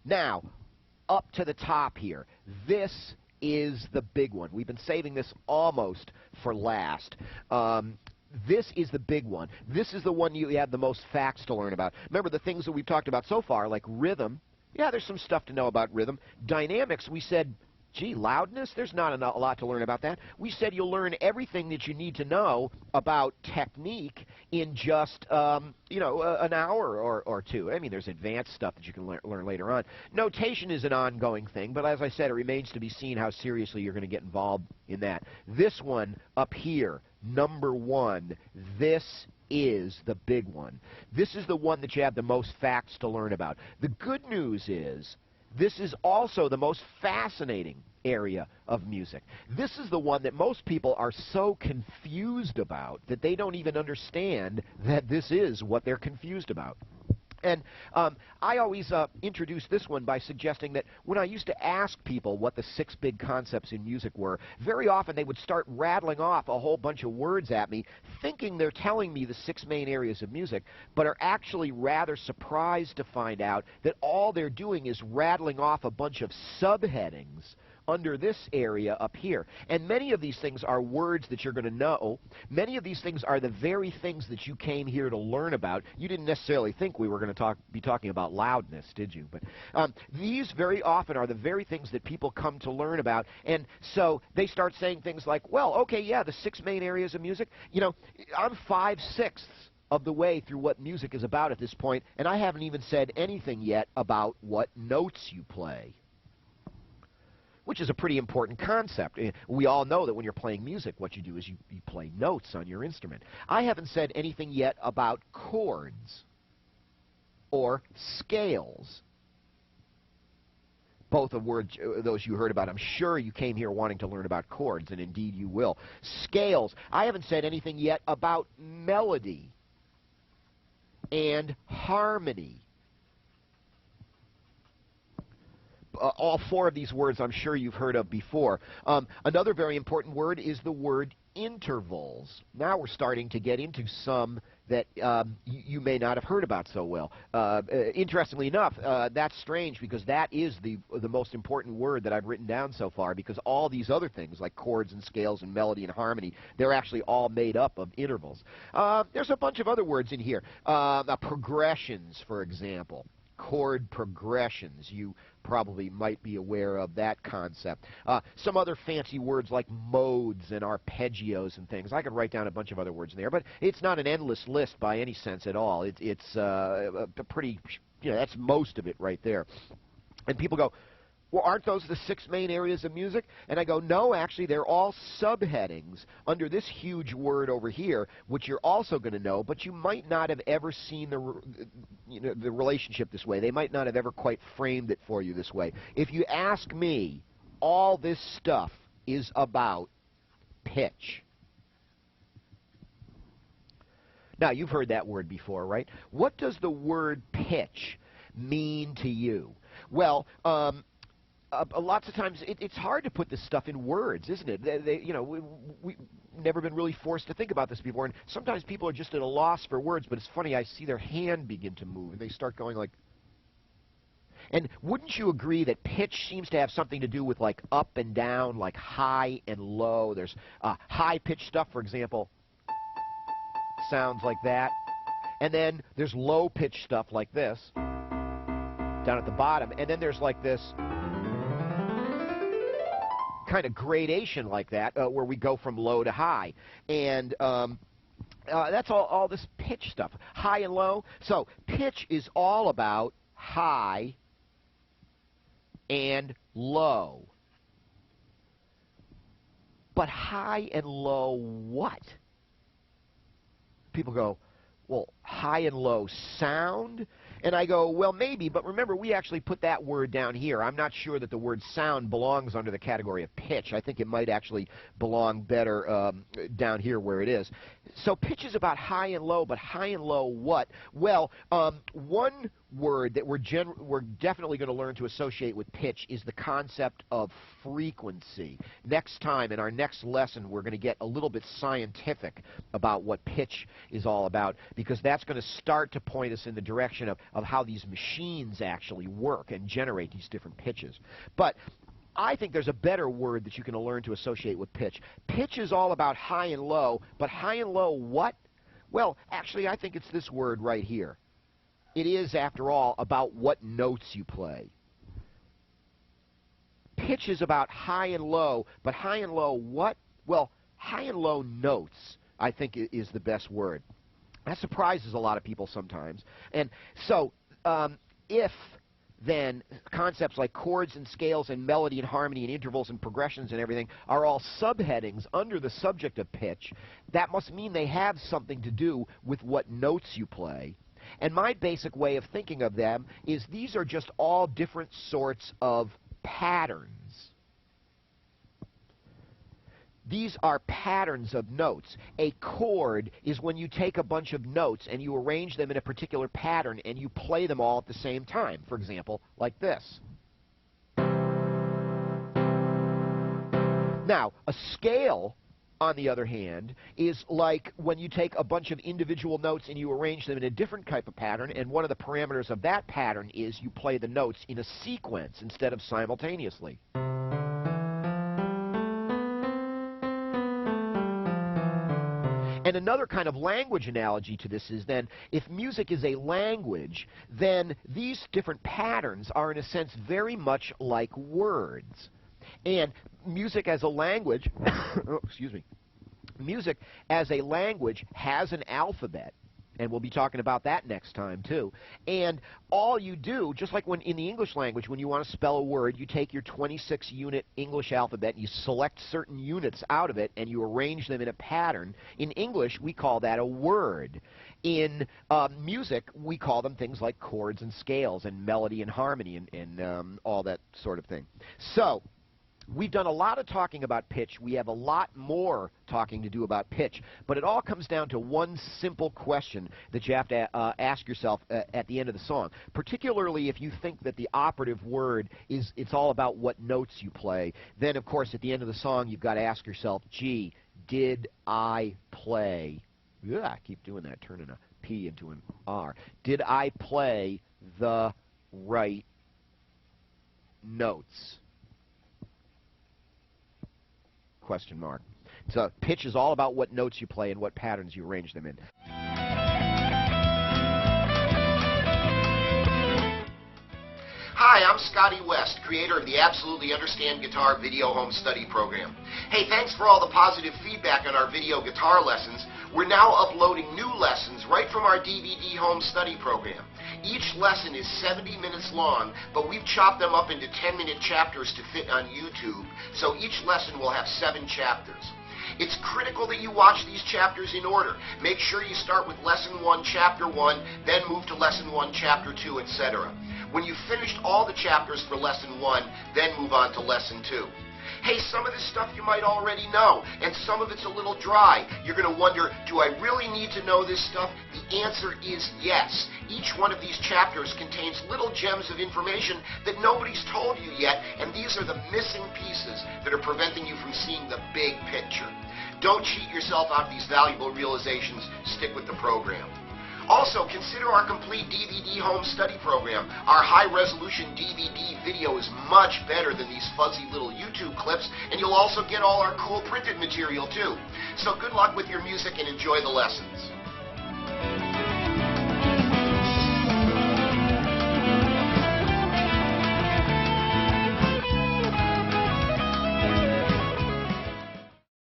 Now, up to the top here, this is the big one. We've been saving this almost for last. This is the big one. This is the one you have the most facts to learn about. Remember the things that we've talked about so far, like rhythm. Yeah, there's some stuff to know about rhythm. Dynamics, we said, gee, loudness, there's not a lot to learn about that. We said you'll learn everything that you need to know about technique in just, an hour or two. I mean, there's advanced stuff that you can learn later on. Notation is an ongoing thing, but as I said, it remains to be seen how seriously you're going to get involved in that. This one up here, number 1, this is the big one. This is the one that you have the most facts to learn about. The good news is this is also the most fascinating area of music. This is the one that most people are so confused about that they don't even understand that this is what they're confused about. And I always introduce this one by suggesting that when I used to ask people what the 6 big concepts in music were, very often they would start rattling off a whole bunch of words at me, thinking they're telling me the 6 main areas of music, but are actually rather surprised to find out that all they're doing is rattling off a bunch of subheadings under this area up here. And many of these things are words that you're going to know. Many of these things are the very things that you came here to learn about. You didn't necessarily think we were going to be talking about loudness, did you? But these very often are the very things that people come to learn about. And so they start saying things like, well, okay, yeah, the 6 main areas of music. You know, I'm 5/6 of the way through what music is about at this point, and I haven't even said anything yet about what notes you play, which is a pretty important concept. We all know that when you're playing music, what you do is you play notes on your instrument. I haven't said anything yet about chords or scales. Both of those you heard about. I'm sure you came here wanting to learn about chords, and indeed you will. Scales. I haven't said anything yet about melody and harmony. All 4 of these words I'm sure you've heard of before. Another very important word is the word intervals. Now we're starting to get into some that you may not have heard about so well. Interestingly enough, that's strange because that is the most important word that I've written down so far, because all these other things like chords and scales and melody and harmony, they're actually all made up of intervals. There's a bunch of other words in here. Progressions, for example. Chord progressions. You probably might be aware of that concept. Some other fancy words like modes and arpeggios and things. I could write down a bunch of other words in there, but it's not an endless list by any sense at all. It's a pretty, that's most of it right there. And people go, well, aren't those the 6 main areas of music? And I go, no, actually, they're all subheadings under this huge word over here, which you're also going to know, but you might not have ever seen the relationship this way. They might not have ever quite framed it for you this way. If you ask me, all this stuff is about pitch. Now, you've heard that word before, right? What does the word pitch mean to you? Well, lots of times it's hard to put this stuff in words, isn't it? We've never been really forced to think about this before, and sometimes people are just at a loss for words, but it's funny, I see their hand begin to move, and they start going like... And wouldn't you agree that pitch seems to have something to do with like up and down, like high and low? There's high-pitched stuff, for example, sounds like that. And then there's low-pitched stuff like this, down at the bottom. And then there's like this kind of gradation like that, where we go from low to high. And that's all this pitch stuff, high and low. So pitch is all about high and low. But high and low what? People go, well, high and low sound? And I go, well, maybe, but remember, we actually put that word down here. I'm not sure that the word sound belongs under the category of pitch. I think it might actually belong better down here where it is. So pitch is about high and low, but high and low what? Well, one word that we're definitely going to learn to associate with pitch is the concept of frequency. Next time, in our next lesson, we're going to get a little bit scientific about what pitch is all about, because that's going to start to point us in the direction of how these machines actually work and generate these different pitches. But I think there's a better word that you can learn to associate with pitch. Pitch is all about high and low, but high and low what? Well, actually, I think it's this word right here. It is, after all, about what notes you play. Pitch is about high and low, but high and low what? Well, high and low notes, I think, is the best word. That surprises a lot of people sometimes. And so, if then concepts like chords and scales and melody and harmony and intervals and progressions and everything are all subheadings under the subject of pitch, that must mean they have something to do with what notes you play. And my basic way of thinking of them is these are just all different sorts of patterns. These are patterns of notes. A chord is when you take a bunch of notes and you arrange them in a particular pattern and you play them all at the same time. For example, like this. Now, a scale, on the other hand, is like when you take a bunch of individual notes and you arrange them in a different type of pattern, and one of the parameters of that pattern is you play the notes in a sequence instead of simultaneously. And another kind of language analogy to this is then, if music is a language, then these different patterns are in a sense very much like words. And music as a language, oh, excuse me, music as a language has an alphabet. And we'll be talking about that next time, too. And all you do, just like when in the English language, when you want to spell a word, you take your 26-unit English alphabet, and you select certain units out of it, and you arrange them in a pattern. In English, we call that a word. In music, we call them things like chords and scales and melody and harmony and all that sort of thing. So we've done a lot of talking about pitch. We have a lot more talking to do about pitch. But it all comes down to one simple question that you have to ask yourself at the end of the song. Particularly if you think that the operative word is, it's all about what notes you play. Then, of course, at the end of the song, you've got to ask yourself, gee, did I play? Yeah, I keep doing that, turning a P into an R. Did I play the right notes? Question mark. So pitch is all about what notes you play and what patterns you arrange them in. Hi, I'm Scotty West, creator of the Absolutely Understand Guitar Video Home Study Program. Hey, thanks for all the positive feedback on our video guitar lessons. We're now uploading new lessons right from our DVD Home Study Program. Each lesson is 70 minutes long, but we've chopped them up into 10-minute chapters to fit on YouTube, so each lesson will have 7 chapters. It's critical that you watch these chapters in order. Make sure you start with Lesson 1, Chapter 1, then move to Lesson 1, Chapter 2, etc. When you've finished all the chapters for Lesson 1, then move on to Lesson 2. Hey, some of this stuff you might already know, and some of it's a little dry. You're going to wonder, do I really need to know this stuff? The answer is yes. Each one of these chapters contains little gems of information that nobody's told you yet, and these are the missing pieces that are preventing you from seeing the big picture. Don't cheat yourself out of these valuable realizations. Stick with the program. Also, consider our complete DVD home study program. Our high-resolution DVD video is much better than these fuzzy little YouTube clips, and you'll also get all our cool printed material, too. So good luck with your music and enjoy the lessons.